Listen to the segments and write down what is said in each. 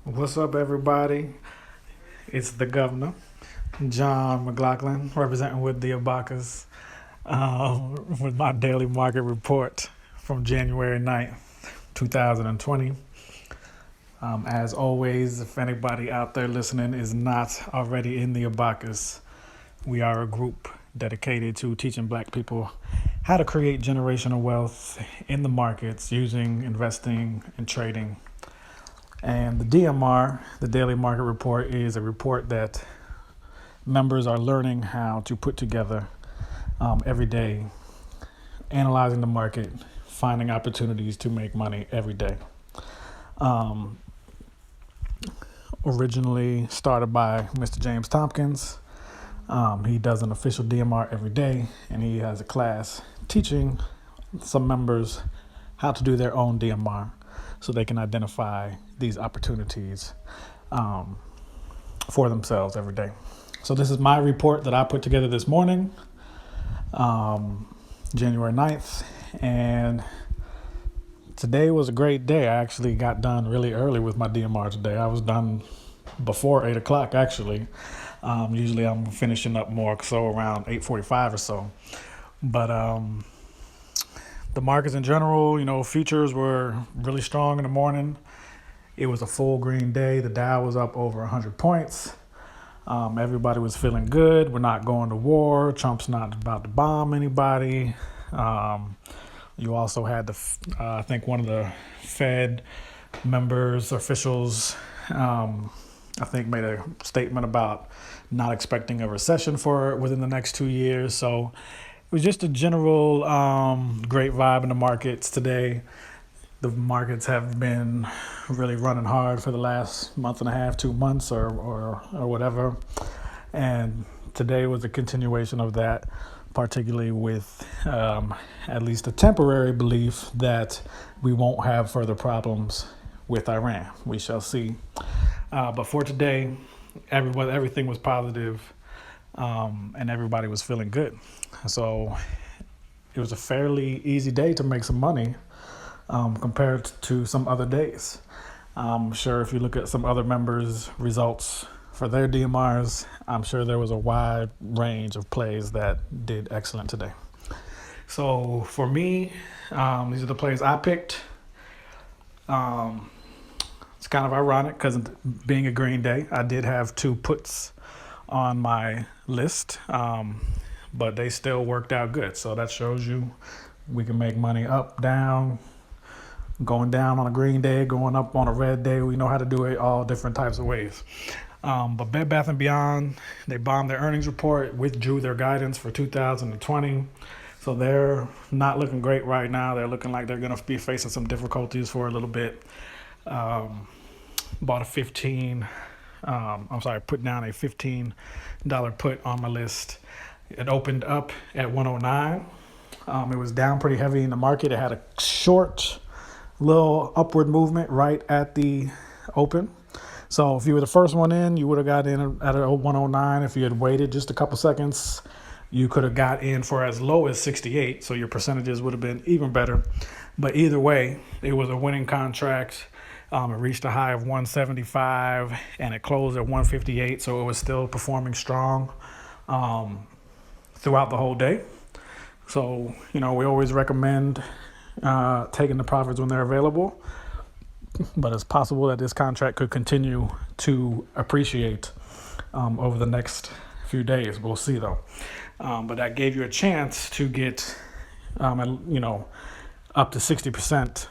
What's up, everybody? It's the governor, John McLaughlin, representing with the Abacas, with my daily market report from January 9th, 2020. As always, if anybody out there listening is not already in the Abacas, we are a group dedicated to teaching black people how to create generational wealth in the markets using investing and trading. And the DMR, the Daily Market Report, is a report that members are learning how to put together every day, analyzing the market, finding opportunities to make money every day. Um, Originally started by Mr. James Tompkins. He does an official DMR every day, and he has a class teaching some members how to do their own DMR so they can identify these opportunities for themselves every day. So this is my report that I put together this morning, January 9th, and today was a great day. I actually got done really early with my DMR today. I was done before 8 o'clock, actually. Usually I'm finishing up more so around 8:45 or so. But the markets in general, futures were really strong in the morning. It was a full green day. The Dow was up over 100 points. Everybody was feeling good. We're not going to war. Trump's not about to bomb anybody. You also had I think one of the Fed members, officials, I think made a statement about not expecting a recession for within the next 2 years. So it was just a general great vibe in the markets today. The markets have been really running hard for the last month and a half, 2 months or whatever. And today was a continuation of that, particularly with at least a temporary belief that we won't have further problems with Iran. We shall see. But for today, everything was positive, and everybody was feeling good. So it was a fairly easy day to make some money compared to some other days. I'm sure if you look at some other members' results for their DMRs, I'm sure there was a wide range of plays that did excellent today. So for me, these are the plays I picked. It's kind of ironic because being a green day, I did have 2 puts on my list, but they still worked out good. So that shows you we can make money up, down, going down on a green day, going up on a red day. We know how to do it all different types of ways. But Bed Bath & Beyond, they bombed their earnings report, withdrew their guidance for 2020. So they're not looking great right now. They're looking like they're going to be facing some difficulties for a little bit. Bought a put down a $15 put on my list. It opened up at 109. It was down pretty heavy in the market. It had a short little upward movement right at the open. So if you were the first one in, you would have got in at a 109. If you had waited just a couple seconds, you could have got in for as low as 68. So your percentages would have been even better. But either way, it was a winning contract. It reached a high of 175 and it closed at 158. So it was still performing strong throughout the whole day. So, we always recommend taking the profits when they're available. But it's possible that this contract could continue to appreciate over the next few days. We'll see, though. But that gave you a chance to get, up to 60%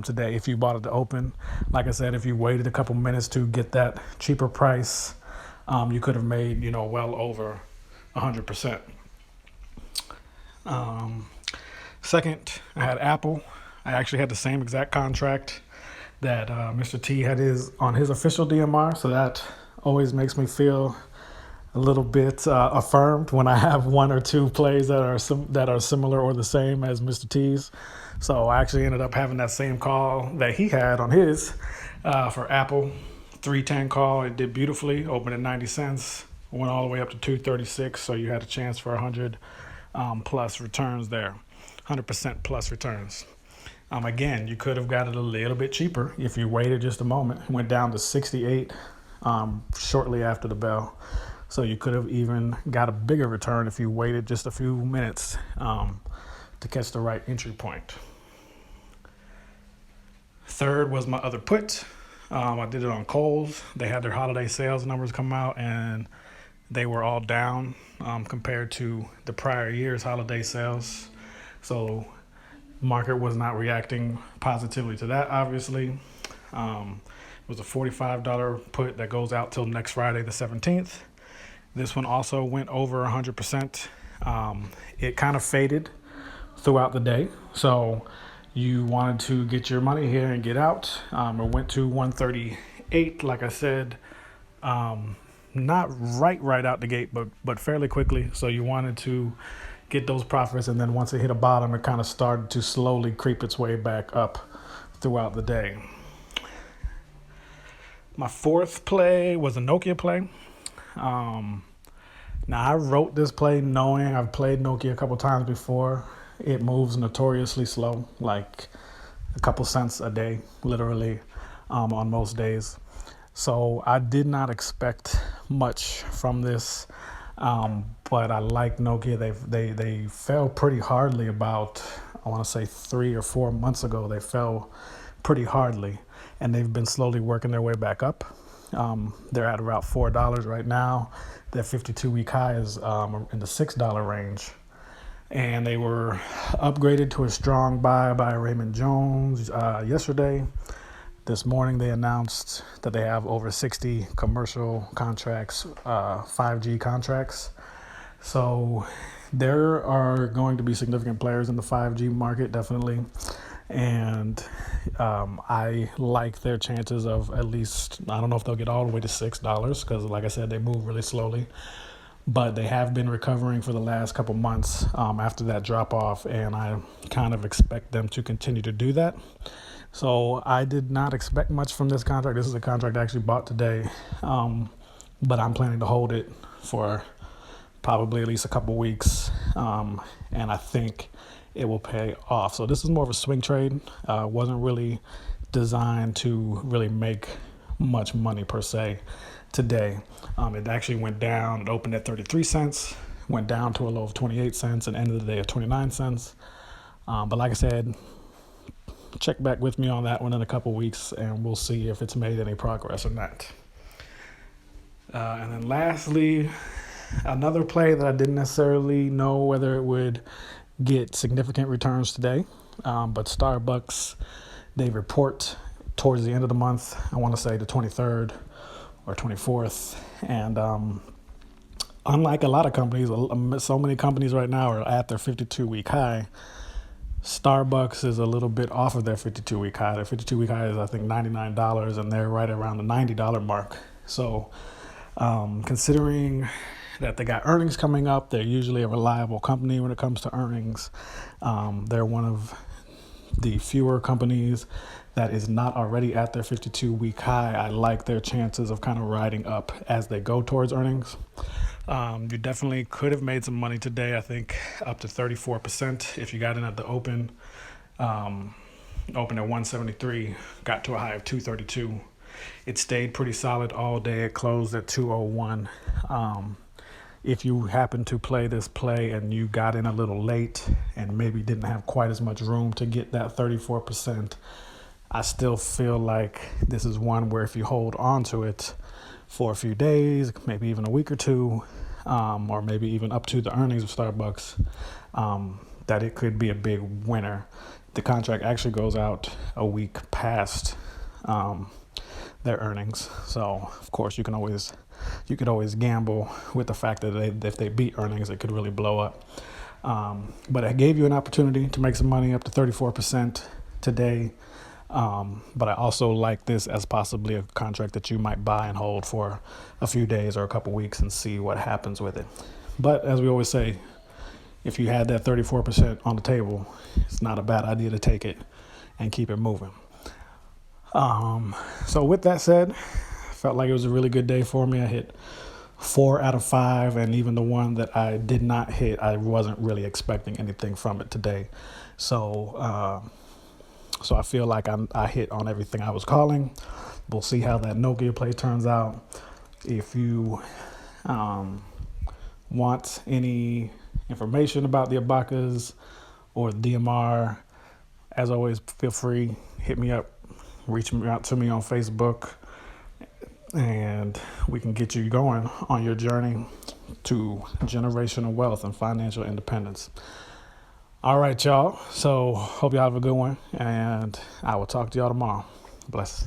today if you bought it to open. Like I said, if you waited a couple minutes to get that cheaper price, you could have made, well over 100%. Second, I had Apple. I actually had the same exact contract that Mr. T had on his official DMR, so that always makes me feel a little bit affirmed when I have 1 or 2 plays that are similar or the same as Mr. T's. So I actually ended up having that same call that he had on his for Apple. 310 call. It did beautifully. Opened at 90 cents. Went all the way up to 236. So you had a chance for 100 plus returns there. 100% plus returns. Again, you could have got it a little bit cheaper if you waited just a moment. It went down to 68 shortly after the bell. So you could have even got a bigger return if you waited just a few minutes to catch the right entry point. Third was my other put. I did it on Kohl's. They had their holiday sales numbers come out, and they were all down compared to the prior year's holiday sales. So market was not reacting positively to that, obviously. It was a $45 put that goes out till next Friday, the 17th. This one also went over 100%. It kind of faded throughout the day. So you wanted to get your money here and get out. It went to 138, like I said, not right out the gate, but fairly quickly. So you wanted to get those profits, and then once it hit a bottom, it kind of started to slowly creep its way back up throughout the day. My fourth play was a Nokia play. Now I wrote this play knowing I've played Nokia a couple times before. It moves notoriously slow, like a couple cents a day, literally, on most days. So I did not expect much from this. But I like Nokia. They fell pretty hardly about, I want to say 3 or 4 months ago. They fell pretty hardly, and they've been slowly working their way back up. They're at about $4 right now. Their 52-week high is in the $6 range. And they were upgraded to a strong buy by Raymond Jones yesterday. This morning they announced that they have over 60 commercial contracts, 5G contracts. So there are going to be significant players in the 5G market, definitely. And I like their chances of at least, I don't know if they'll get all the way to $6 because, like I said, they move really slowly. But they have been recovering for the last couple months after that drop off, and I kind of expect them to continue to do that. So I did not expect much from this contract. This is a contract I actually bought today, but I'm planning to hold it for probably at least a couple weeks, and I think it will pay off. So this is more of a swing trade. Wasn't really designed to really make much money per se today. It actually went down. It opened at 33 cents, went down to a low of 28 cents, and ended the day at 29 cents. But like I said, check back with me on that one in a couple weeks, and we'll see if it's made any progress or not. And then lastly, another play that I didn't necessarily know whether it would get significant returns today, but Starbucks, they report towards the end of the month. I want to say the 23rd or 24th, and unlike a lot of companies, so many companies right now are at their 52-week high. Starbucks is a little bit off of their 52-week high. Their 52-week high is, I think, $99, and they're right around the $90 mark. So considering that they got earnings coming up, they're usually a reliable company when it comes to earnings. They're one of the fewer companies that is not already at their 52-week high. I like their chances of kind of riding up as they go towards earnings. You definitely could have made some money today. I think up to 34% if you got in at the open. Opened at 173, got to a high of 232. It stayed pretty solid all day. It closed at 201. If you happen to play this play and you got in a little late and maybe didn't have quite as much room to get that 34%, I still feel like this is one where if you hold on to it for a few days, maybe even a week or two, or maybe even up to the earnings of Starbucks, that it could be a big winner. The contract actually goes out a week past their earnings. So, of course, you could always gamble with the fact that if they beat earnings, it could really blow up. But I gave you an opportunity to make some money up to 34% today. But I also like this as possibly a contract that you might buy and hold for a few days or a couple weeks and see what happens with it. But as we always say, if you had that 34% on the table, it's not a bad idea to take it and keep it moving. So with that said, felt like it was a really good day for me. I hit 4 out of 5, and even the one that I did not hit, I wasn't really expecting anything from it today. So So I feel like I hit on everything I was calling. We'll see how that Nokia play turns out. If you want any information about the Abacas or the DMR, as always, feel free, hit me up, reach out to me on Facebook, and we can get you going on your journey to generational wealth and financial independence. All right, y'all. So hope y'all have a good one, and I will talk to y'all tomorrow. Bless.